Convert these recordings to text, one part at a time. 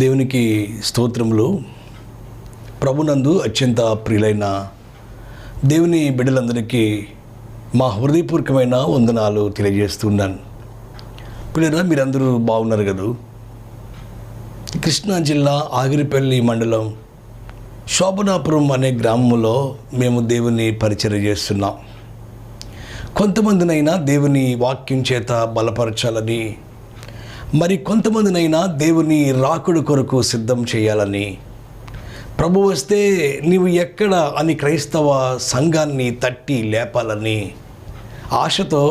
దేవునికి స్తోత్రములు. ప్రభునందు అత్యంత ప్రియులైన దేవుని బిడ్డలందరికీ మా హృదయపూర్వకమైన వందనాలు తెలియజేస్తున్నాను. పిల్లరా, మీరందరూ బాగున్నారు కదా? కృష్ణా జిల్లా ఆగిరిపల్లి మండలం శోభనాపురం అనే గ్రామంలో మేము దేవుని పరిచర్య చేస్తున్నాం. కొంతమందినైనా దేవుని వాక్యం చేత బలపరచాలని, మరి కొంతమందినైనా దేవుని రాకుడు కొరకు సిద్ధం చేయాలని, ప్రభు వస్తే నీవు ఎక్కడ అని క్రైస్తవ సంఘాన్ని తట్టి లేపాలని ఆశతో,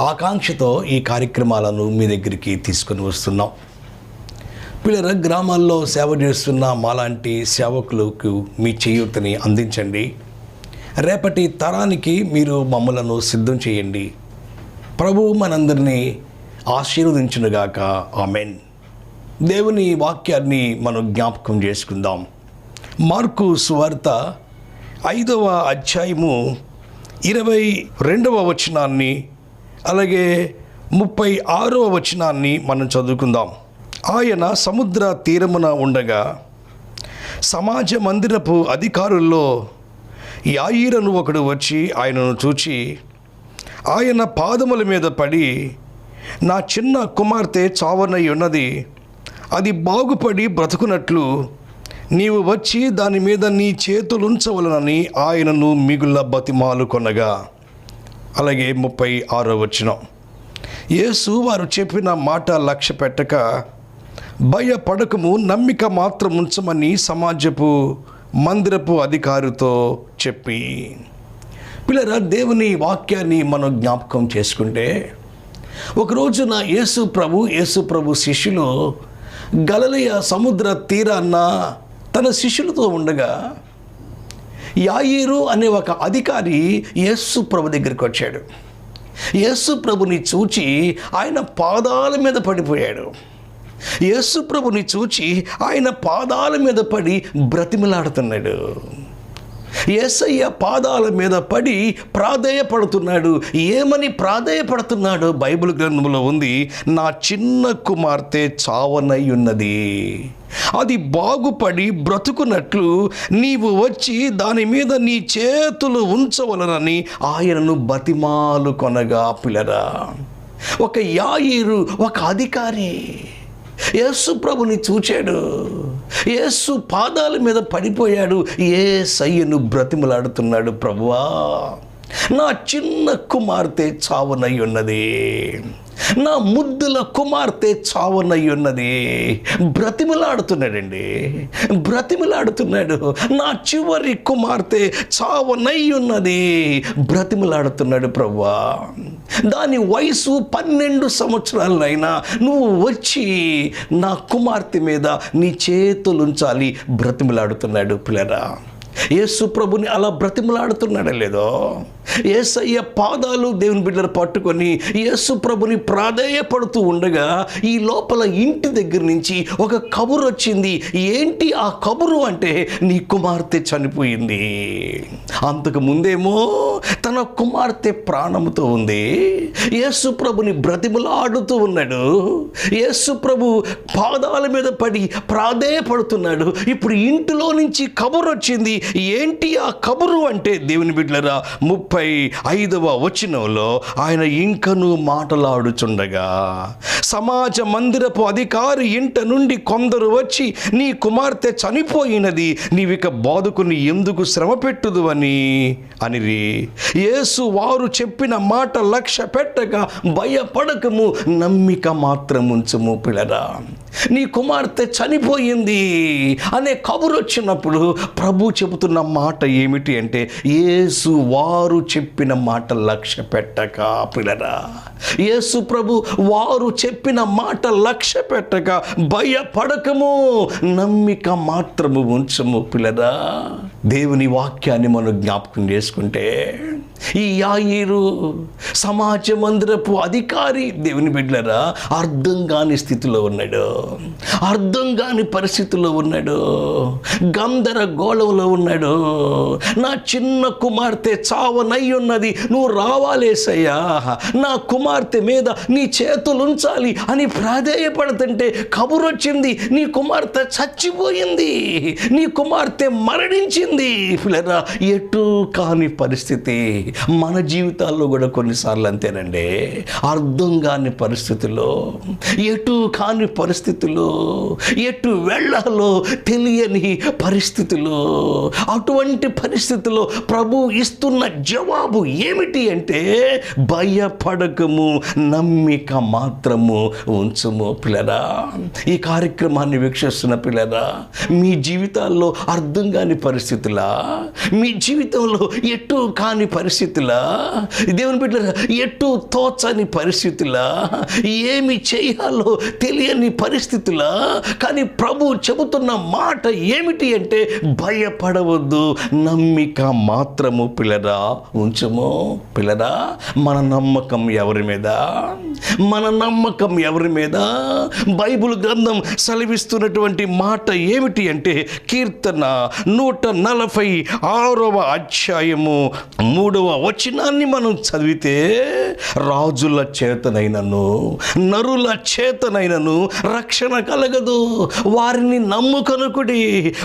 ఆకాంక్షతో ఈ కార్యక్రమాలను మీ దగ్గరికి తీసుకొని వస్తున్నాం. పిల్లల, గ్రామాల్లో సేవ చేస్తున్న మాలాంటి సేవకులకు మీ చేయూతని అందించండి. రేపటి తరానికి మీరు మమ్మలను సిద్ధం చేయండి. ప్రభువు మనందరినీ ఆశీర్వదించునుగాక. ఆమెన్. దేవుని వాక్యాన్ని మనం జ్ఞాపకం చేసుకుందాం. మార్కు సువార్త 5వ అధ్యాయము 22వ వచనాన్ని అలాగే 36వ వచనాన్ని మనం చదువుకుందాం. ఆయన సముద్ర తీరమున ఉండగా సమాజ మందిరపు అధికారుల్లో యాయీరను ఒకడు వచ్చి ఆయనను చూచి ఆయన పాదముల మీద పడి, నా చిన్న కుమార్తె చావనై ఉన్నది, అది బాగుపడి బ్రతుకున్నట్లు నీవు వచ్చి దాని మీద నీ చేతులుంచవలనని ఆయనను మిగుల బతిమాలు కొనగా. అలాగే 36వ వచనం. యేసు వారు చెప్పిన మాట లక్ష్య పెట్టక, భయపడకము, నమ్మిక మాత్రం ఉంచమని సమాజపు మందిరపు అధికారితో చెప్పి. పిల్లరా, దేవుని వాక్యాన్ని మనం జ్ఞాపకం చేసుకుంటే, ఒకరోజున యేసు ప్రభు శిష్యులు గలిలయ సముద్ర తీరాన్న తన శిష్యులతో ఉండగా యాయీరు అనే ఒక అధికారి యేసు ప్రభు దగ్గరికి వచ్చాడు. యేసు ప్రభుని చూచి ఆయన పాదాల మీద పడిపోయాడు. యేసు ప్రభుని చూచి ఆయన పాదాల మీద పడి బ్రతిమలాడుతున్నాడు. యేసయ్య పాదాల మీద పడి ప్రాధేయపడుతున్నాడు. ఏమని ప్రాధేయపడుతున్నాడు? బైబిల్ గ్రంథంలో ఉంది, నా చిన్న కుమార్తె చావనై ఉన్నది, అది బాగుపడి బ్రతుకున్నట్లు నీవు వచ్చి దాని మీద నీ చేతులు ఉంచవలనని ఆయనను బతిమాలు కొనగా. పిల్లరా, ఒక యాయీరు, ఒక అధికారి యేసు ప్రభుని చూచాడు. యేసు పాదాల మీద పడిపోయాడు. యేసయ్యను బ్రతిమలాడుతున్నాడు. ప్రభువా, నా చిన్న కుమార్తె చావనై ఉన్నది, నా ముద్దుల కుమార్తె చావనై ఉన్నది. బ్రతిమలాడుతున్నాడండి, బ్రతిమలాడుతున్నాడు. నా చివరి కుమార్తె చావనై ఉన్నది, బ్రతిమలాడుతున్నాడు. ప్రభువా, దాని వయసు 12 సంవత్సరాలైనా నువ్వు వచ్చి నా కుమార్తె మీద నీ చేతులుంచాలి, బ్రతిమలాడుతున్నాడు. పిల్లరా, యేసు ప్రభుని అలా బ్రతిమలాడుతున్నాడా లేదో? యేసయ్య పాదాలు దేవుని బిడ్డలు పట్టుకొని యేసు ప్రభుని ప్రాధేయపడుతూ ఉండగా ఈ లోపల ఇంటి దగ్గర నుంచి ఒక కబురు వచ్చింది. ఏంటి ఆ కబురు అంటే, నీ కుమార్తె చనిపోయింది. అంతకు ముందేమో తన కుమార్తె ప్రాణముతో ఉంది. యేసు ప్రభుని బ్రతిమలాడుతూ ఉన్నాడు. యేసు ప్రభు పాదాల మీద పడి ప్రాధేయపడుతున్నాడు. ఇప్పుడు ఇంటిలో నుంచి కబురు వచ్చింది. ఏంటి ఆ కబురు అంటే, దేవుని బిడ్డలారా, 35వ వచనంలో ఆయన ఇంకను మాటలాడుచుండగా సమాజ మందిరపు అధికారి ఇంట నుండి కొందరు వచ్చి, నీ కుమార్తె చనిపోయినది, నీవిక బాధకుని ఎందుకు శ్రమ పెట్టుదు అనిరి. యేసు వారు చెప్పిన మాట లక్ష్య పెట్టక, భయపడకము, నమ్మిక మాత్రం ఉంచుము. పిల్లరా, నీ కుమార్తె చనిపోయింది అనే కబురు వచ్చినప్పుడు ప్రభు చెబుతున్న మాట ఏమిటి అంటే, యేసు వారు చెప్పిన మాట లక్ష్య పెట్టక. పిల్లరా, యేసు ప్రభు వారు చెప్పిన మాట లక్ష్య పెట్టక, భయపడకము, నమ్మిక మాత్రము ఉంచము. పిల్లరా, దేవుని వాక్యాన్ని మనం జ్ఞాపకం చేసుకుంటే, ఈ యాయీరు సమాజ మందిరపు అధికారి దేవుని బిడ్డలారా అర్థం కాని స్థితిలో ఉన్నాడు, అర్థం కాని పరిస్థితిలో ఉన్నాడు, గందరగోళంలో ఉన్నాడు. నా చిన్న కుమార్తె చావనయ్యున్నది, నువ్వు రావాలేసయ్యా, నా కుమార్తె మీద నీ చేతులుంచాలి అని ప్రాధేయపడుతుంటే కబురొచ్చింది, నీ కుమార్తె చచ్చిపోయింది, నీ కుమార్తె మరణించింది. పిల్లరా, ఎటు కాని పరిస్థితి. మన జీవితాల్లో కూడా కొన్నిసార్లు అంతేనండి. అర్థం కాని పరిస్థితుల్లో, ఎటు కాని పరిస్థితుల్లో, ఎటు వెళ్ళాలో తెలియని పరిస్థితుల్లో, అటువంటి పరిస్థితుల్లో ప్రభు ఇస్తున్న జవాబు ఏమిటి అంటే భయపడకము, నమ్మిక మాత్రము ఉంచుము. పిల్లరా, ఈ కార్యక్రమాన్ని వీక్షిస్తున్న పిల్లరా, మీ జీవితాల్లో అర్థం కాని పరిస్థితులా, మీ జీవితంలో ఎటు కాని పరిస్థితులా, దేవుని బిడ్డలారా ఎటు తోచని పరిస్థితులా, ఏమి చేయాలో తెలియని పరిస్థితులా, కానీ ప్రభు చెబుతున్న మాట ఏమిటి అంటే భయపడవద్దు, నమ్మిక మాత్రము పిల్లరా ఉంచము. పిల్లరా, మన నమ్మకం ఎవరి మీద? మన నమ్మకం ఎవరి మీద? బైబిల్ గ్రంథం సెలవిస్తున్నటువంటి మాట ఏమిటి అంటే కీర్తన 146వ అధ్యాయము 3వ వచనాన్ని మనం చదివితే, రాజుల చేతనైనను నరుల చేతనైనను రక్షణ కలగదు, వారిని నమ్ముకొనుకుడి,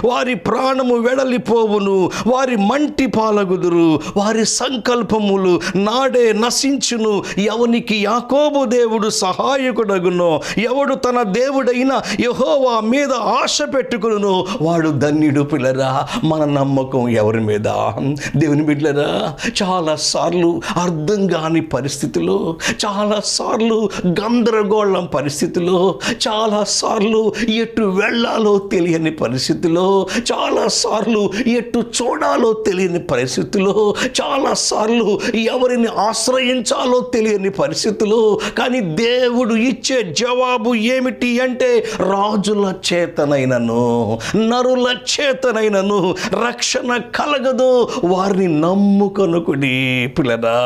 వారి ప్రాణము వెడలిపోవును, వారి మంటి పాలగుదురు, వారి సంకల్పములు నాడే నశించును. ఎవనికి యాకోబు దేవుడు సహాయకుడగునో, ఎవడు తన దేవుడైన యెహోవా మీద ఆశ పెట్టుకును వాడు ధన్యుడు. పిల్లరా, మన నమ్మకం ఎవరి మీద? దేవుని బిడ్డలారా, చాలాసార్లు అర్థం కాని పరిస్థితులు, చాలాసార్లు గందరగోళం పరిస్థితులు, చాలాసార్లు ఎటు వెళ్ళాలో తెలియని పరిస్థితులు, చాలాసార్లు ఎటు చూడాలో తెలియని పరిస్థితులు, చాలాసార్లు ఎవరిని ఆశ్రయించాలో తెలియని పరిస్థితులు. కానీ దేవుడు ఇచ్చే జవాబు ఏమిటి అంటే రాజుల చేతనైనను నరుల చేతనైనను రక్షణ కలగదు, వారిని నమ్ముకొనుకుడి. పిల్లరా,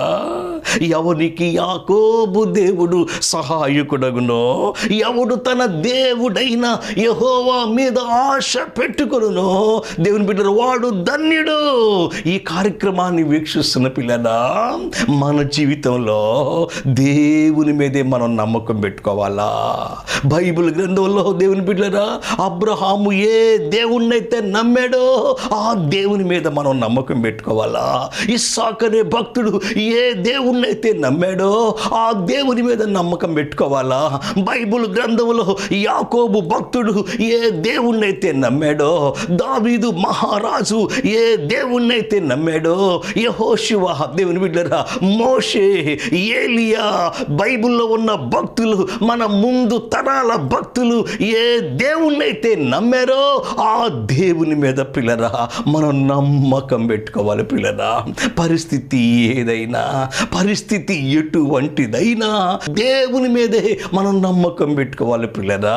ఎవరికి యాకోబు దేవుడు సహాయకుడగునో, ఎవడు తన దేవుడైన యెహోవా మీద ఆశ పెట్టుకొనునో, దేవుని బిడ్డలు వాడు ధన్యుడు. ఈ కార్యక్రమాన్ని వీక్షిస్తున్న పిల్లరా, మన జీవితంలో దేవుని మీదే మనం నమ్మకం పెట్టుకోవాలా? బైబిల్ గ్రంథంలో దేవుని బిడ్డలారా, అబ్రహాము ఏ దేవుణ్ణైతే నమ్మాడో ఆ దేవుని మీద మనం నమ్మకం పెట్టుకోవాలా? ఇస్సాకు అనే భక్తుడు ఏ దేవుణ్ణైతే నమ్మాడో ఆ దేవుని మీద నమ్మకం పెట్టుకోవాలా? బైబిల్ గ్రంథంలో యాకోబు భక్తుడు ఏ దేవుణ్ణైతే నమ్మాడో, దావీదు మహారాజు ఏ దేవుణ్ణైతే నమ్మాడో, యెహోషువ, దేవుని బిడ్డలారా, మోషే, ఏలియా, బైబిల్లో ఉన్న భక్తులు, మన ముందు తరాల భక్తులు ఏ దేవుణ్ణైతే నమ్మారో ఆ దేవుని మీద పిల్లరా మనం నమ్మకం పెట్టుకోవాలి. పిల్లరా, పరిస్థితి ఏదైనా, పరిస్థితి ఎటువంటిదైనా దేవుని మీదే మనం నమ్మకం పెట్టుకోవాలి. పిల్లరా,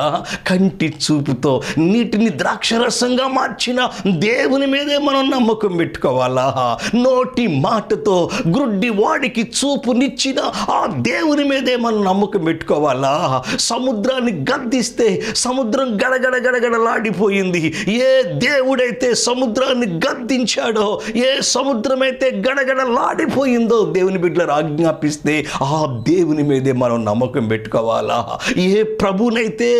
కంటి చూపుతో నీటిని ద్రాక్షరసంగా మార్చిన దేవుని మీదే మనం నమ్మకం పెట్టుకోవాలా? నోటి మాటతో గ్రుడ్డి వాడికి చూపునిచ్చిన ఆ దేవుని మీదే మనం నమ్మకం పెట్టుకోవాలా? సముద్రాన్ని గద్దిస్తే సముద్రం గడగడ గడగడలాడిపోయింది. ఏ దేవుడైతే సముద్రాన్ని గద్దించాడో, ఏ సముద్రం అయితే గడగడలాడిపోయిందో దేవుని బిడ్డలు ఆజ్ఞాపిస్తే ఆ దేవుని మీదే మనం నమ్మకం పెట్టుకోవాలా? ఏ ప్రభునైతే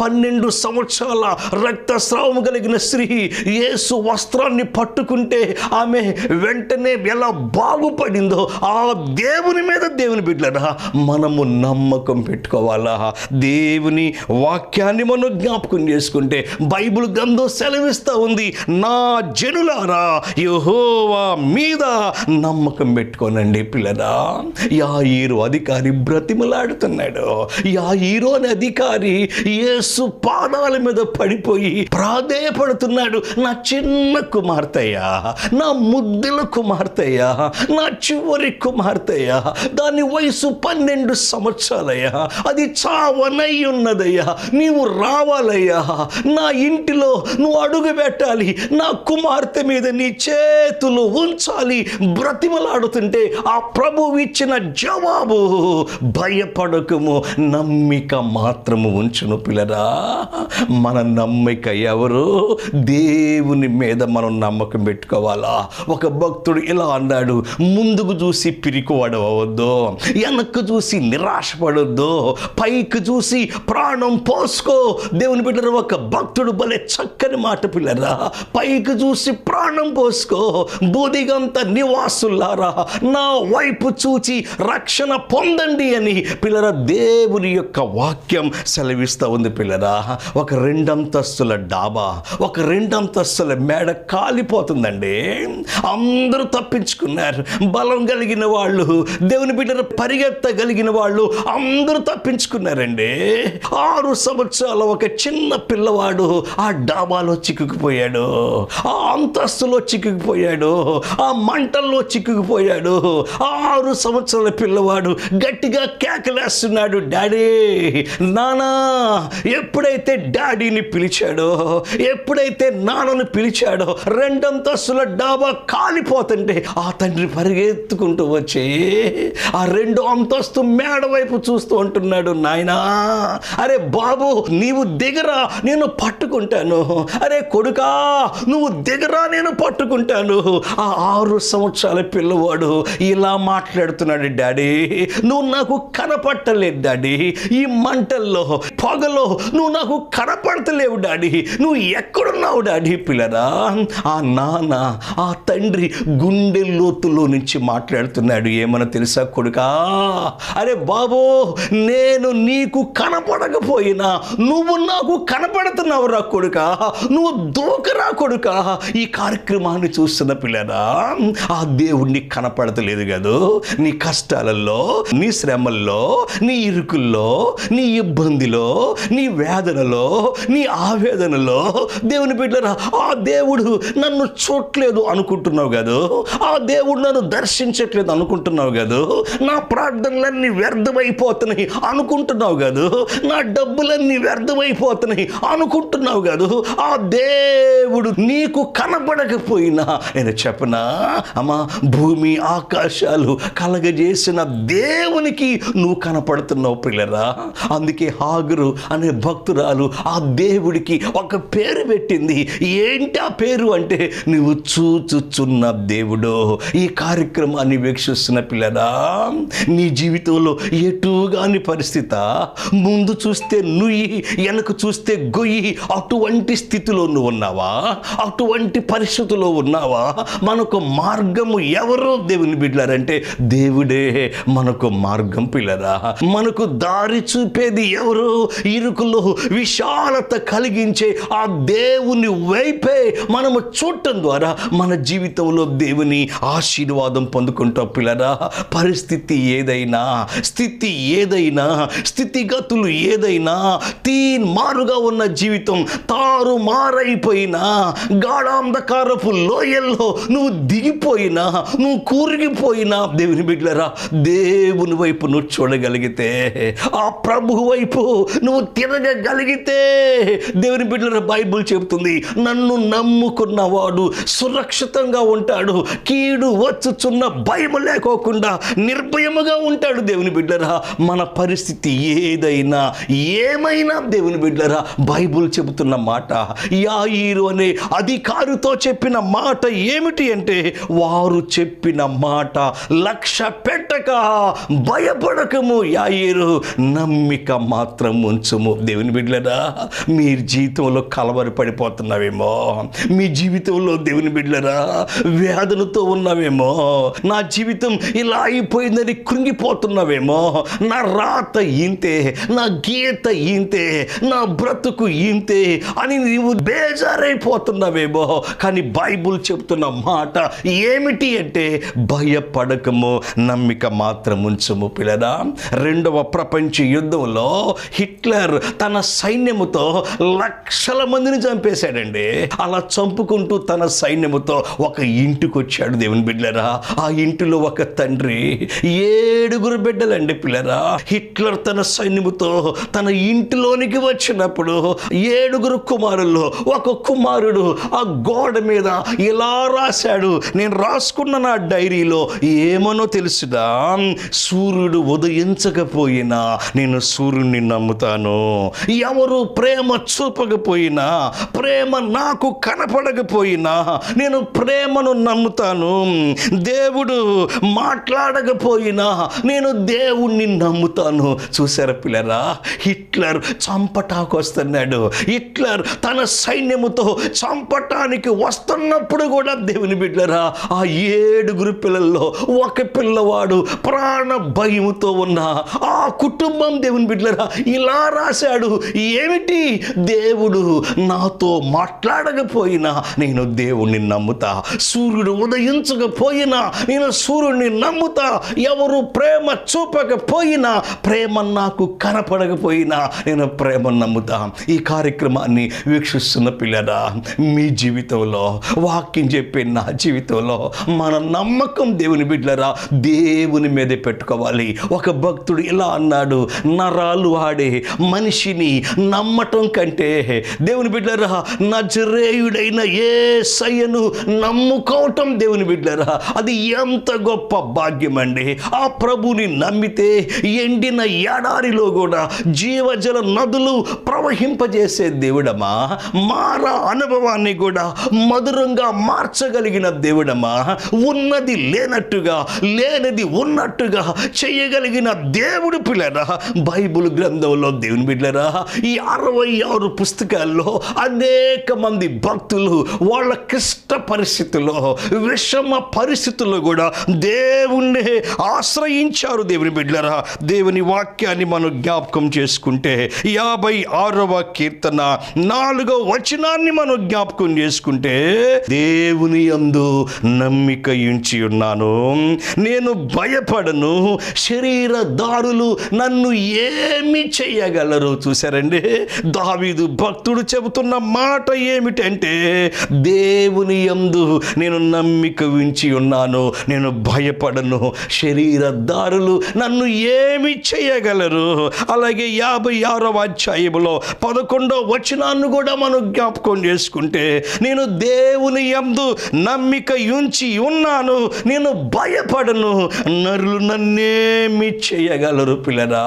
12 సంవత్సరాల రక్తస్రావం కలిగిన స్త్రీ యేసు వస్త్రాన్ని పట్టుకుంటే ఆమె వెంటనే ఎలా బాగుపడిందో ఆ దేవుని మీద దేవుని బిడ్డలరా మనము నమ్మకం పెట్టుకోవాలా? దేవుని వాక్యాన్ని మనం జ్ఞాపకం చేసుకుంటే బైబిల్ గ్రంథం సెలవిస్తూ ఉంది, నా జనులారా యెహోవా మీద నమ్మకం పెట్టుకోనండి. పిల్లరా, యాయీరు అధికారి బ్రతిమలాడుతున్నాడు. యాయీరు అనే అధికారి యేసు పాదాల మీద పడిపోయి ప్రాధేయపడుతున్నాడు. నా చిన్న కుమార్తెయా, నా ముద్దుల కుమార్తెయా, నా చివరి కుమార్తెయా, దాని వయసు 12 సంవత్సరాలయ్యా, అది చావనై ఉన్నదయ్యా. నీవు రావాలయ్యా, నా ఇంటిలో నువ్వు అడుగు పెట్టాలి, నా కుమార్తె మీద నీ చేతులు ఉంచాలి బ్రతిమలాడుతుంటే ఆ ప్రభువు ఇచ్చిన జవాబు, భయపడకము, నమ్మిక మాత్రము ఉంచును. పిల్లరా, మన నమ్మిక ఎవరు? దేవుని మీద మనం నమ్మకం పెట్టుకోవాలా. ఒక భక్తుడు ఇలా అన్నాడు, ముందుకు చూసి పిరికివాడు అవ్వద్దు, వెనక్కు చూసి నిరాశపడొద్దు, పైకి చూసి ప్రాణం పోసుకో. దేవుని బిడ్డలు, ఒక భక్తుడు భలే చక్కని మాట పిల్లరా, పైకి చూసి ప్రాణం పోసుకో. బూదిగంత నివాసులారా, నా వైపు చూచి రక్షణ పొందండి అని పిల్లరా దేవుని యొక్క వాక్యం సెలవిస్తూ ఉంది. పిల్లరా, ఒక 2 అంతస్తుల డాబా, ఒక 2 అంతస్తుల మేడ కాలిపోతుందండి. అందరూ తప్పించుకున్నారు. బలం కలిగిన వాళ్ళు, దేవుని బిడ్డను పరిగెత్తగలిగిన వాళ్ళు అందరూ తప్పించుకున్నారండి. 6 సంవత్సరాల ఒక చిన్న పిల్లవాడు ఆ డాబాలో చిక్కుకుపోయాడు, ఆ అంతస్తులో చిక్కుకుపోయాడు, ఆ మంటల్లో చిక్కుకుపోయాడు. 6 సంవత్సరాల పిల్లవాడు గట్టిగా కేకలేస్తున్నాడు, డాడీ, నానా. ఎప్పుడైతే డాడీని పిలిచాడో, ఎప్పుడైతే నాన్నను పిలిచాడో, 2 అంతస్తుల డాబా కాలిపోతుంటే ఆ తండ్రి పరిగెత్తుకుంటూ వచ్చి ఆ 2 అంతస్తు మేడ వైపు చూస్తూ ఉంటున్నాడు, నాయనా, అరే బాబు, నీవు దిగరా, నేను పట్టుకుంటాను. అరే కొడుకా, నువ్వు దిగరా, నేను పట్టుకుంటాను. ఆ 6 సంవత్సరాల పిల్లవాడు ఇలా మాట్లాడుతున్నాడు, డాడీ, నువ్వు నాకు కనపడలేదు డాడీ, ఈ మంటల్లో పొగలో నువ్వు నాకు కనపడతలేవు డాడీ, నువ్వు ఎక్కడున్నావు డాడీ. పిల్లరా, ఆ నాన్న, ఆ తండ్రి గుండె లోతులో నుంచి మాట్లాడుతున్నాడు. ఏమన్నా తెలుసా కొడుకా, అరే బాబు, నేను నీకు కనపడకపోయినా నువ్వు నాకు కనపడుతున్నావురా కొడుకా, నువ్వు దూకరా కొడుకా. ఈ కార్యక్రమాన్ని చూస్తున్న పిల్లరా, ఆ దేవుడిని కనపడతలేదు కదా, నీ కష్టాలలో, నీ శ్రమల్లో, నీ ఇరుకుల్లో, నీ ఇబ్బందిలో, నీ వేదనలో, నీ ఆవేదనలో, దేవుని బిడ్డరా, ఆ దేవుడు నన్ను చూడలేదు అనుకుంటున్నావు కదా, ఆ దేవుడు నన్ను దర్శించట్లేదు అనుకుంటున్నావు కదా, నా ప్రార్థనలన్నీ వ్యర్థమైపోతున్నాయి అనుకుంటున్నావు కదా, నా డబ్బులన్నీ వ్యర్థమైపోతున్నాయి అనుకుంటున్నావు కదా, ఆ దేవుడు నీకు కనబడకపోయినా నేను చెప్పనా అమ్మా, భూమి ఆకాశాలు కలగజేసిన దేవునికి నువ్వు కనపడుతున్నావు పిల్లరా. అందుకే హాగరు అనే భక్తురాలు ఆ దేవుడికి ఒక పేరు పెట్టింది. ఏంటి ఆ పేరు అంటే, నువ్వు చూచుచున్న దేవుడు. ఈ కార్యక్రమాన్ని వీక్షిస్తున్న పిల్లరా, నీ జీవితంలో ఎటుగాని పరిస్థితి, ముందు చూస్తే నుయ్యి, వెనక చూస్తే గొయ్యి, అటువంటి స్థితిలో నువ్వు ఉన్నావా? అటువంటి పరిస్థితుల్లో ఉన్నావా? మనకు మార్గము ఎవరు దేవుని బిడ్డలారంటే దేవుడే మనకు మార్గం పిల్లరా. మనకు దారి చూపేది ఎవరు? ఇరుకులో విశాలత కలిగించే ఆ దేవుని వైపే మనము చూడటం ద్వారా మన జీవితంలో దేవుని ఆశీర్వాదం పొందుకుంటాం పిల్లరా. పరిస్థితి ఏదైనా, స్థితి ఏదైనా, స్థితిగతులు ఏదైనా, మారుగా ఉన్న జీవితం తారుమారైపోయినా, గాఢాంధకారపు లోయల్లో నువ్వు దిగిపోయినా, నువ్వు కూరిగిపోయినా, దేవుని బిడ్డలారా, దేవుని వైపు నువ్వు చూడగలిగితే, ఆ ప్రభు వైపు నువ్వు తిరగగలిగితే, దేవుని బిడ్డలారా, బైబిల్ చెబుతుంది, నన్ను నమ్ముకున్నవాడు సురక్షితంగా ఉంటాడు, కీడు వచ్చుచున్న భయం లేకోకుండా నిర్భయముగా ఉంటాడు. దేవుని బిడ్డలారా, మన పరిస్థితి ఏదైనా, ఏమైనా, దేవుని బిడ్డలారా, బైబిల్ చెబుతున్న మాట, యాయీరు అనే అధికారితో చెప్పిన మాట ఏమిటి అంటే, వారు చెప్పిన మాట లక్ష్య పెట్టక, భయపడకము యాయీరు, నమ్మిక మాత్రం ఉంచుము. దేవుని బిడ్డలారా, మీ జీవితంలో కలవరి పడిపోతున్నావేమో, మీ జీవితంలో దేవుని బిడ్డలారా వేదనతో ఉన్నావేమో, నా జీవితం ఇలా అయిపోయిందని కృంగిపోతున్నావేమో, నా రాత ఇంతే, నా గీత ఇంతే, నా బ్రతుకు ఇంతే అని నీవు బేజారైపోతున్నావేమో. కానీ బైబుల్ చెప్తున్న మాట ఏమిటి అంటే, భయపడకము, నమ్మిక మాత్రం ఉంచము పిల్లరా. 2వ ప్రపంచ యుద్ధంలో హిట్లర్ హిట్లర్ తన సైన్యముతో లక్షల మందిని చంపేశాడండి. అలా చంపుకుంటూ తన సైన్యముతో ఒక ఇంటికి వచ్చాడు దేవుని బిడ్డలారా. ఆ ఇంటిలో ఒక తండ్రి, 7 బిడ్డలండి పిల్లరా. హిట్లర్ తన సైన్యముతో తన ఇంటిలోనికి వచ్చినప్పుడు 7 కుమారుల్లో ఒక కుమారుడు ఆ గోడ మీద ఇలా రాశాడు. నేను రాసుకున్న నా డైరీలో ఏమనో తెలుసుదా, సూర్యుడు ఉదయించకపోయినా నేను సూర్యుడిని నమ్ముతాను. ఎవరు ప్రేమ చూపకపోయినా, ప్రేమ నాకు కనపడకపోయినా నేను ప్రేమను నమ్ముతాను. దేవుడు మాట్లాడకపోయినా నేను దేవుణ్ణి నమ్ముతాను. చూసారా పిల్లరా, హిట్లర్ చంపటానికి వస్తున్నాడు. హిట్లర్ తన సైన్యముతో చంపటానికి వస్తున్నప్పుడు కూడా దేవుని బిడ్డరా, ఆ 7 పిల్లల్లో ఒక పిల్లవాడు ప్రాణ భయముతో ఉన్న ఆ కుటుంబం దేవుని బిడ్డరా ఇలా రాశాడు. ఏమిటి? దేవుడు నాతో మాట్లాడకపోయినా నేను దేవుణ్ణి నమ్ముతా. సూర్యుడు ఉదయించకపోయినా నేను సూర్యుడిని నమ్ముతా. ఎవరు ప్రేమ చూపకపోయినా, ప్రేమ నాకు కనపడకపోయినా నేను ప్రేమ నమ్ముతా. ఈ కార్యక్రమాన్ని వీక్షిస్తున్న పిల్లరా, మీ జీవితంలో, వాక్యం చెప్పే నా జీవితంలో మన నమ్మకం దేవుని బిడ్డలరా దేవుని మీదే పెట్టుకోవాలి. ఒక భక్తుడు ఇలా అన్నాడు, నరాలు ఆడే మనిషిని నమ్మటం కంటే దేవుని బిడ్డలరా నజరేయుడైన యేసయ్యను నమ్ముకోవటం దేవుని బిడ్డలరా అది ఎంత గొప్ప భాగ్యం అండి. ఆ ప్రభుని నమ్మితే ఎండిన ఎడారిలో కూడా జీవజల నదులు ప్రవహింపజేసే దేవుడమా, మారా అనుభవాన్ని కూడా మధురంగా మార్చగలిగిన దేవుడమా, ఉన్నది లేనట్టుగా, లేనిది ఉన్నట్టుగా చేయగలిగిన దేవుడు పిల్లరా. బైబిల్ గ్రంథంలో దేవుని బిడ్డరా ఈ 66 పుస్తకాల్లో అనేక మంది భక్తులు వాళ్ళ క్లిష్ట పరిస్థితుల్లో, విషమ పరిస్థితుల్లో కూడా దేవుణ్ణి ఆశ్రయించారు. దేవుని బిడ్డరా, దేవుని వాక్యాన్ని మనం జ్ఞాపకం చేసుకుంటే 56వ కీర్తన 4వ వచనాన్ని మనం జ్ఞాపకం చేసుకుంటే, దేవుని యందు నమ్మిక ఉంచి ఉన్నాను, నేను భయపడను, శరీరదారులు నన్ను ఏమి చేయగలరు. చూశారండి, దావీదు భక్తుడు చెబుతున్న మాట ఏమిటంటే, దేవుని యందు నేను నమ్మిక ఉంచి ఉన్నాను, నేను భయపడను, శరీరదారులు నన్ను ఏమి చేయగలరు. అలాగే 56వ అధ్యాయములో 11వ వచనాన్ని కూడా మనం జ్ఞాపకం చేసుకుంటే, నేను దేవుని యందు నమ్మిక ఉంచి ఉన్నాను, నేను భయపడను, నరులు నన్నేమి చేయగలరు. పిల్లరా,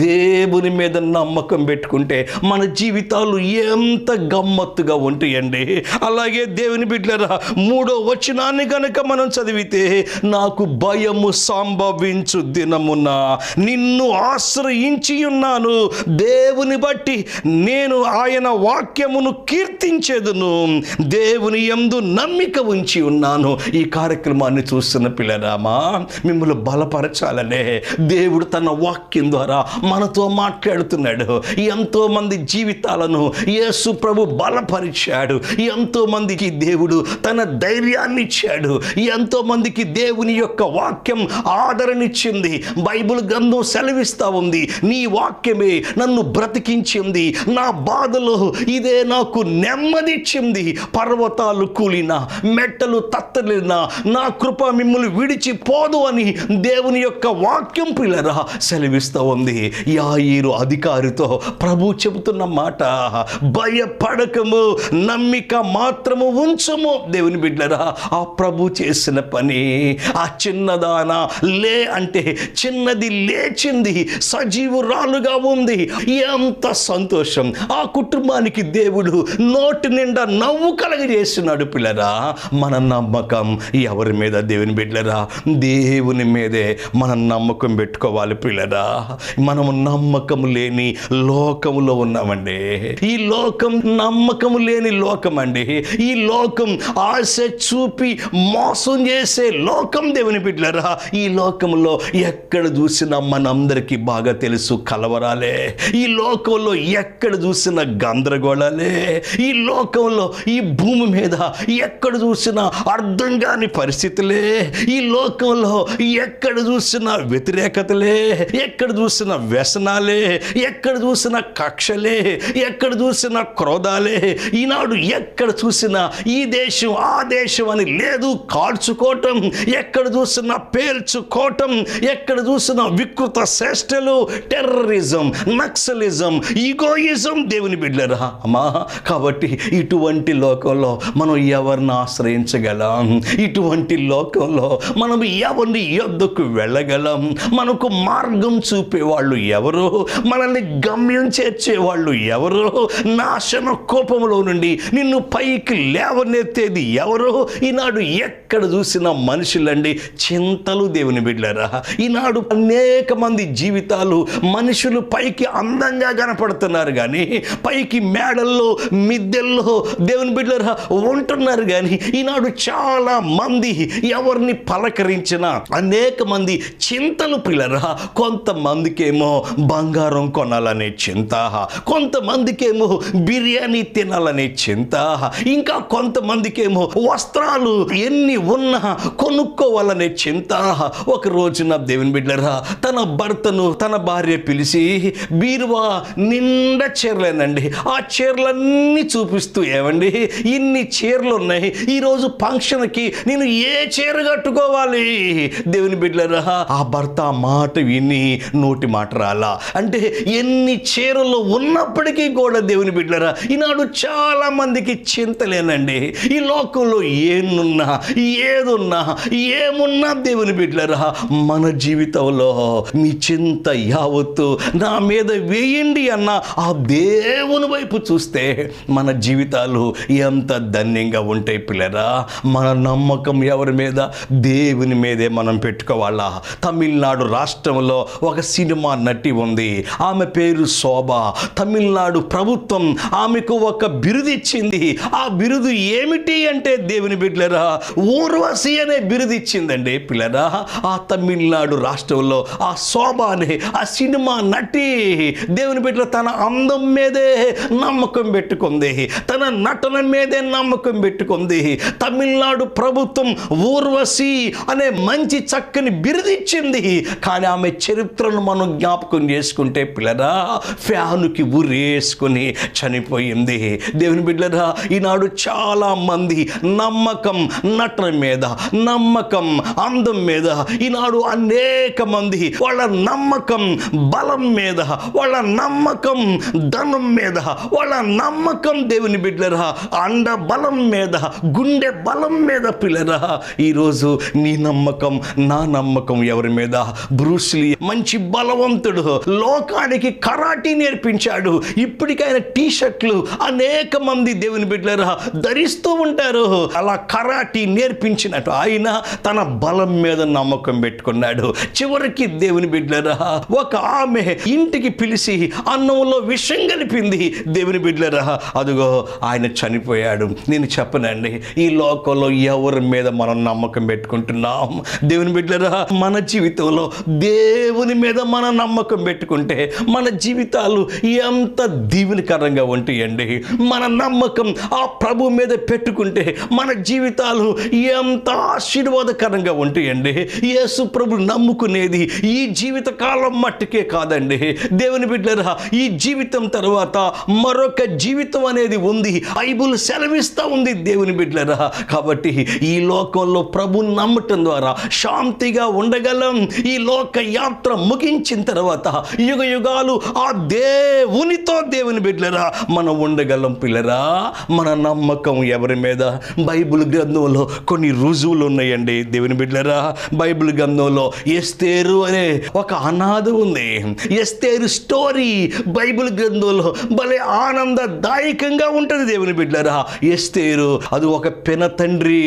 దేవుని మీద నమ్మకం పెట్టుకుంటే మన జీవితాలు ఎంత గమ్మత్తుగా ఉంటాయండి. అలాగే దేవుని బిడ్డలారా 3వ వచనాన్ని గనక మనం చదివితే, నాకు భయము సంభవించు దినమున నిన్ను ఆశ్రయించి ఉన్నాను, దేవుని బట్టి నేను ఆయన వాక్యమును కీర్తించేదును, దేవుని యందు నమ్మిక ఉంచి ఉన్నాను. ఈ కార్యక్రమాన్ని చూస్తున్న పిల్లరామా, మిమ్మల్ని బలపరచాలనే దేవుడు తన వాక్యం ద్వారా మనతో మాట్లాడుతున్నాడు. ఎంతో మంది జీవితాలను యేసు ప్రభు బలపరిచాడు. ఎంతో మందికి దేవుడు తన ధైర్యాన్ని ఇచ్చాడు. ఎంతో మందికి దేవుని యొక్క వాక్యం ఆదరణిచ్చింది. బైబిల్ గ్రంథం సెలవిస్తా ఉంది, నీ వాక్యమే నన్ను బ్రతికించింది, నా బాధలో ఇదే నాకు నెమ్మదిచ్చింది. పర్వతాలు కూలినా, మెట్టలు తత్తలినా, నా కృప మిమ్మల్ని విడిచిపోదు అని దేవుని యొక్క వాక్యం పిల్లరా సెలవిస్తూ ఉంది. యాయీరు అధికారితో ప్రభు చెబుతున్న మాట, భయపడకము, నమ్మిక మాత్రము ఉంచము. దేవుని బిడ్డరా, ఆ ప్రభు చేసిన పని, ఆ చిన్నదాన లే అంటే చిన్నది లేచింది, సజీవురాలుగా ఉంది. ఎంత సంతోషం! ఆ కుటుంబానికి దేవుడు నోటి నిండా నవ్వు కలగజేస్తున్నాడు. పిల్లరా, మన నమ్మకం ఎవరి మీద? దేవుని బిడ్డరా, దేవుని మీదే మనం నమ్మకం పెట్టుకోవాలి. పిల్లరా, మనము నమ్మకం లేని లోకములో ఉన్నామండి. ఈ లోకం నమ్మకం లేని లోకం అండి. ఈ లోకం ఆశ చూపి మోసం చేసే లోకం. దేవుని బిడ్డలారా, ఈ లోకంలో ఎక్కడ చూసినా మనందరికీ బాగా తెలుసు కలవరాలే. ఈ లోకంలో ఎక్కడ చూసినా గందరగోళాలే. ఈ లోకంలో, ఈ భూమి మీద ఎక్కడ చూసినా అర్థం కాని పరిస్థితులే. ఈ లోకంలో ఎక్కడ చూసినా వ్యతిరేకతలే, ఎక్కడ చూసినా వ్యసనాలే, ఎక్కడ చూసినా కక్షలే, ఎక్కడ చూసినా క్రోధాలే. ఈనాడు ఎక్కడ చూసినా ఈ దేశం ఆ దేశం అని లేదు, కాల్చుకోవటం, ఎక్కడ చూసినా పేల్చుకోవటం, ఎక్కడ చూసినా వికృత చేష్టలు, టెర్రరిజం, నక్సలిజం, ఈగోయిజం. దేవుని బిడ్డలారా అమ్మా, కాబట్టి ఇటువంటి లోకంలో మనం ఎవరిని ఆశ్రయించగలం? ఇటువంటి లోకంలో మనం ఎవరిని యొద్దకు వెళ్ళగలం? మనకు మార్గం చూపేవాళ్ళు ఎవరు? మనల్ని గమ్యం చేర్చేవాళ్ళు ఎవరు? నాశన కోపంలో నుండి నిన్ను పైకి లేవనెత్తేది ఎవరు? ఈనాడు ఎక్కడ చూసినా మనుషులండి చింతలు. దేవుని బిడ్డలారా, ఈనాడు అనేక మంది జీవితాలు, మనుషులు పైకి అందంగా కనపడుతున్నారు కానీ పైకి మేడల్లో మిద్దెల్లో దేవుని బిడ్డలారా ఉంటున్నారు కానీ ఈనాడు చాలా మంది ఎవరిని పలకరించినా అనేక మంది చింతలు పిల్లరా. కొంతమందికేమో బంగారం కొనాలనే చింత, కొంతమందికేమో బిర్యానీ తినాలనే చింత, ఇంకా కొంతమందికేమో వస్త్రాలు ఎన్ని ఉన్నా కొనుక్కోవాలనే చింత. ఒక రోజున దేవుని బిడ్డలారా తన భర్తను తన భార్య పిలిచి బీరువా నిండా చీరలేనండి, ఆ చీరలన్నీ చూపిస్తూ, ఏమండి ఇన్ని చీరలు ఉన్నాయి, ఈరోజు ఫంక్షన్కి నేను ఏ చీర కట్టుకోవాలి? దేవుని బిడ్డలారా ఆ భర్త మాట విని నోటి మాట రాలా. అంటే ఎన్ని చీరలు ఉన్నప్పటికీ కూడా దేవుని బిడ్డలారా ఈనాడు చాలా మందికి చింతలేనండి. ఈ లోకంలో ఏనున్నా ఏదున్నా ఏమున్నా దేవుని బిడ్డలారా మన జీవితంలో మీ చింత యావత్తు నా మీద వేయండి అన్న ఆ దేవుని వైపు చూస్తే మన జీవితాలు ఎంత ధన్యంగా ఉంటాయి పిల్లరా. మన నమ్మకం ఎవరి మీద? దేవుని మీదే మనం పెట్టుకోవాలా. తమిళనాడు రాష్ట్రంలో ఒక సినిమా నటి ఉంది, ఆమె పేరు శోభ. తమిళనాడు ప్రభుత్వం ఆమెకు ఒక బిరుదు ఇచ్చింది. ఆ బిరుదు ఏమిటి అంటే దేవుని బిడ్డలారా ఊర్వశి అనే బిరుదు ఇచ్చిందండి పిల్లరా. ఆ తమిళనాడు రాష్ట్రంలో ఆ శోభ అనే ఆ సినిమా నటి దేవుని బిడ్డల తన అందం మీదే నమ్మకం పెట్టుకుంది, తన నటన మీదే నమ్మకం పెట్టుకుంది. తమిళనాడు ప్రభుత్వం ఊర్వశి అనే మంచి చక్కని బిరుదిచ్చింది. కానీ ఆమె చరిత్రను మనం జ్ఞాపకం చేసుకుంటే పిల్లరా ఫ్యానుకి ఉరేసుకొని చనిపోయింది. దేవుని బిడ్డలారా ఈనాడు చాలా మంది నమ్మకం నటన మీద, నమ్మకం అందం మీద, ఈనాడు అనేక మంది వాళ్ళ నమ్మకం బలం మీద, వాళ్ళ నమ్మకం ధనం మీద, వాళ్ళ నమ్మకం దేవుని బిడ్డలారా అండ బలం మీద, గుండె బలం మీద పిల్లరా. ఈరోజు నీ నమ్మకం నా నమ్మకం ఎవరి మీద? బ్రూస్లీ మంచి బలవంతుడు, లోకానికి కరాటీ నేర్పించాడు. ఇప్పటికైన టీ షర్ట్లు అనేక మంది దేవుని బిడ్డలారా ధరిస్తూ ఉంటారు. అలా కరాటీ నేర్పించినట్టు ఆయన తన బలం మీద నమ్మకం పెట్టుకున్నాడు. చివరికి దేవుని బిడ్డలారా ఒక ఆమె ఇంటికి పిలిచి అన్నంలో విషం కలిపింది. దేవుని బిడ్డలారా అదిగో ఆయన చనిపోయాడు. నేను చెప్పనండి ఈ లోకంలో ఎవరి మీద మనం నమ్మకం పెట్టుకుంటున్నాం? దేవుని బిడ్డలారా మన జీవితంలో దేవుని మీద మన నమ్మకం పెట్టుకుంటే మన జీవితాలు ఎంత దీవెనకరంగా ఉంటాయండి. మన నమ్మకం ఆ ప్రభు మీద పెట్టుకుంటే మన జీవితాలు ఎంత ఆశీర్వాదకరంగా ఉంటాయండి. యేసు ప్రభు నమ్ముకునేది ఈ జీవిత కాలం మట్టుకే కాదండి. దేవుని బిడ్డలారా ఈ జీవితం తర్వాత మరొక జీవితం అనేది ఉంది. బైబిల్ సెలవిస్తూ ఉంది దేవుని బిడ్డలారా. కాబట్టి ఈ లోకంలో ప్రభు నమ్మటం ద్వారా శాంతిగా ఉండగలం. ఈ లోక యాత్ర ముగించిన తర్వాత యుగ యుగాలు ఆ దేవునితో దేవుని బిడ్డలారా మనం ఉండగలం పిల్లరా. మన నమ్మకం ఎవరి మీద? బైబిల్ గ్రంథంలో కొన్ని రుజువులు ఉన్నాయండి దేవుని బిడ్డలారా. బైబిల్ గ్రంథంలో ఎస్తేరు అనే ఒక అనాథ ఉంది. ఎస్తేరు స్టోరీ బైబిల్ గ్రంథంలో భలే ఆనందదాయకంగా ఉంటుంది దేవుని బిడ్డలారా. ఎస్తేరు అది ఒక పెన తండ్రి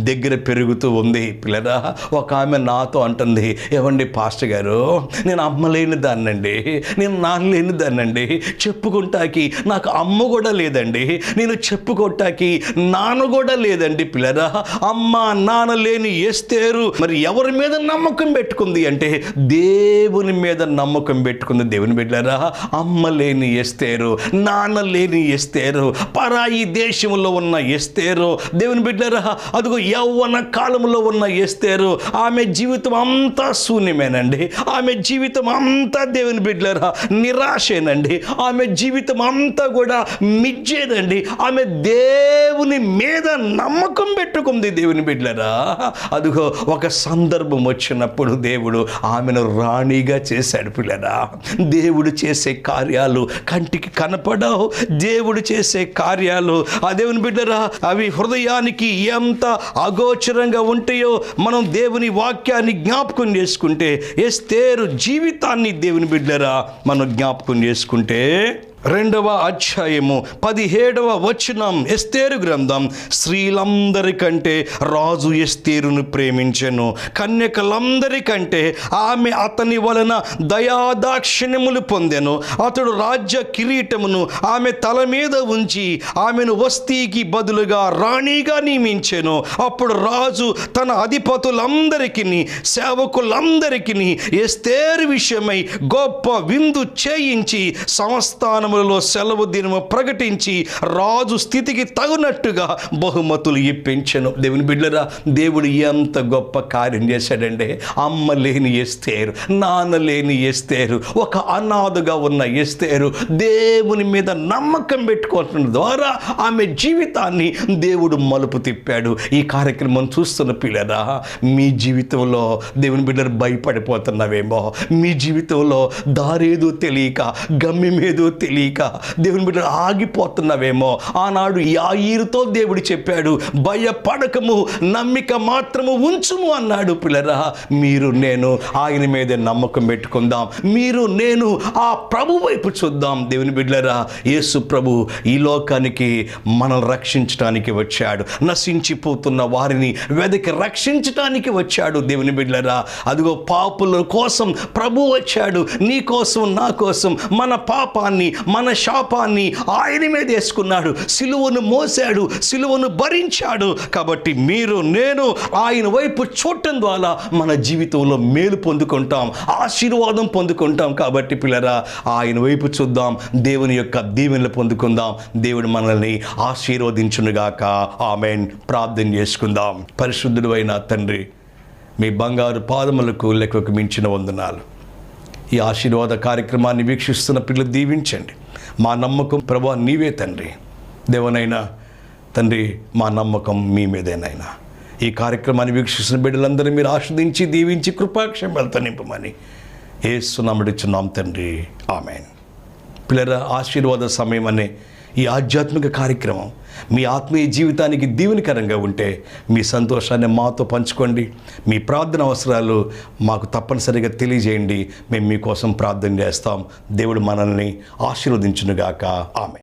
దగ్గర పెరుగుతూ ఉంది పిల్లరా. ఒక ఆమె నాతో అంటుంది, ఏమండి పాస్టర్ గారు నేను అమ్మ లేని దాన్నండి, నేను నాన్న లేని దాన్నండి, చెప్పుకుంటాకి నాకు అమ్మ కూడా లేదండి, నేను చెప్పుకోటాకి నాన్న కూడా లేదండి పిల్లరా. అమ్మ నాన్న లేని ఎస్తేరు మరి ఎవరి మీద నమ్మకం పెట్టుకుంది అంటే దేవుని మీద నమ్మకం పెట్టుకుంది దేవుని బిడ్డలారా. అమ్మ లేని ఎస్తేరు, నాన్న లేని ఎస్తేరు, పరాయి దేశంలో ఉన్న ఎస్తేరు దేవుని బిడ్డలారా. అదిగో యవ్వన కాలంలో ఉన్న ఎస్తేరు ఆమె జీవితం అంతా శూన్యమేనండి. ఆమె జీవితం అంతా దేవుని బిడ్డ బిడ్డలారా నిరాశేనండి. ఆమె జీవితం అంతా కూడా మిజ్జేదండి. ఆమె దేవుని మీద నమ్మకం పెట్టుకుంది. దేవుని బిడ్డలారా, అదిగో ఒక సందర్భం వచ్చినప్పుడు దేవుడు ఆమెను రాణిగా చేశాడు. పిల్లరా, దేవుడు చేసే కార్యాలు కంటికి కనపడవు. దేవుడు చేసే కార్యాలు ఆ దేవుని బిడ్డరా అవి హృదయానికి ఎంత అగోచరంగా ఉంటాయో మనం దేవుని వాక్యాన్ని జ్ఞాపకం చేసుకుంటే, ఎస్తేరు జీవితాన్ని దేవుని బిడ్డరా మనం జ్ఞాపకం చేసుకుంటే 2వ అధ్యాయము 17వ వచనం, ఎస్తేరు గ్రంథం, స్త్రీలందరికంటే రాజు ఎస్తేరును ప్రేమించెను, కన్యకలందరికంటే ఆమె అతని వలన దయాదాక్షిణ్యములు పొందెను. అతడు రాజ్య కిరీటమును ఆమె తల మీద ఉంచి ఆమెను వస్తీకి బదులుగా రాణిగా నియమించెను. అప్పుడు రాజు తన అధిపతులందరికీ సేవకులందరికీ ఎస్తేరు విషయమై గొప్ప విందు చేయించి సంస్థానము సెలవు దినము ప్రకటించి రాజు స్థితికి తగినట్టుగా బహుమతులు ఇప్పించెను. దేవుని బిడ్డరా, దేవుడు ఎంత గొప్ప కార్యం చేశాడంటే, అమ్మ లేని ఎస్తేరు, నాన్న లేని ఎస్తేరు, ఒక అనాథగా ఉన్న ఎస్తేరు దేవుని మీద నమ్మకం పెట్టుకోవడం ద్వారా ఆమె జీవితాన్ని దేవుడు మలుపు తిప్పాడు. ఈ కార్యక్రమం చూస్తున్న పిల్లరా, మీ జీవితంలో దేవుని బిడ్డలు భయపడిపోతున్నావేమో, మీ జీవితంలో దారేదో తెలియక గమ్యమేదో తెలియక దేవుని బిడ్డలు ఆగిపోతున్నావేమో. ఆనాడు యాయీరుతో దేవుడు చెప్పాడు, భయపడకము, నమ్మిక మాత్రము ఉంచుము అన్నాడు. పిల్లరా, మీరు నేను ఆయన మీదే నమ్మకం పెట్టుకుందాం. మీరు నేను ఆ ప్రభు వైపు చూద్దాం. దేవుని బిడ్డలరా, యేసు ప్రభు ఈ లోకానికి మనల్ని రక్షించడానికి వచ్చాడు. నశించిపోతున్న వారిని వెదకి రక్షించడానికి వచ్చాడు. దేవుని బిడ్డలరా, అదిగో పాపుల కోసం ప్రభు వచ్చాడు. నీ కోసం, నా కోసం, మన పాపాన్ని, మన శాపాన్ని ఆయన మీద వేసుకున్నాడు. సిలువను మోసాడు, సిలువను భరించాడు. కాబట్టి మీరు నేను ఆయన వైపు చూడటం ద్వారా మన జీవితంలో మేలు పొందుకుంటాం, ఆశీర్వాదం పొందుకుంటాం. కాబట్టి పిల్లరా, ఆయన వైపు చూద్దాం, దేవుని యొక్క దీవెనలు పొందుకుందాం. దేవుడు మనల్ని ఆశీర్వదించునుగాక. ఆమేన్. ప్రార్థన చేసుకుందాం. పరిశుద్ధుడు అయిన తండ్రి, మీ బంగారు పాదములకు లెక్కకు మించిన వందనాలు. ఈ ఆశీర్వాద కార్యక్రమాన్ని వీక్షిస్తున్న పిల్లలు దీవించండి. మా నమ్మకం ప్రభువా నీవే తండ్రి. దేవనైనా తండ్రి, మా నమ్మకం మీ మీదేనైనా. ఈ కార్యక్రమాన్ని వీక్షిస్తున్న బిడ్డలందరూ మీరు ఆస్వాదించి దీవించి కృపాక్షేమాలతో నింపమని యేసు నామమున అడుగుచున్నాం తండ్రి. ఆమేన్. పిల్లల, ఆశీర్వాద సమయం అనే ఈ ఆధ్యాత్మిక కార్యక్రమం మీ ఆత్మీయ జీవితానికి దీవెనకరంగా ఉంటే మీ సంతోషాన్ని మాతో పంచుకోండి. మీ ప్రార్థన అవసరాలు మాకు తప్పనిసరిగా తెలియజేయండి. మేము మీకోసం ప్రార్థన చేస్తాం. దేవుడు మనల్ని ఆశీర్వదించునుగాక. ఆమేన్.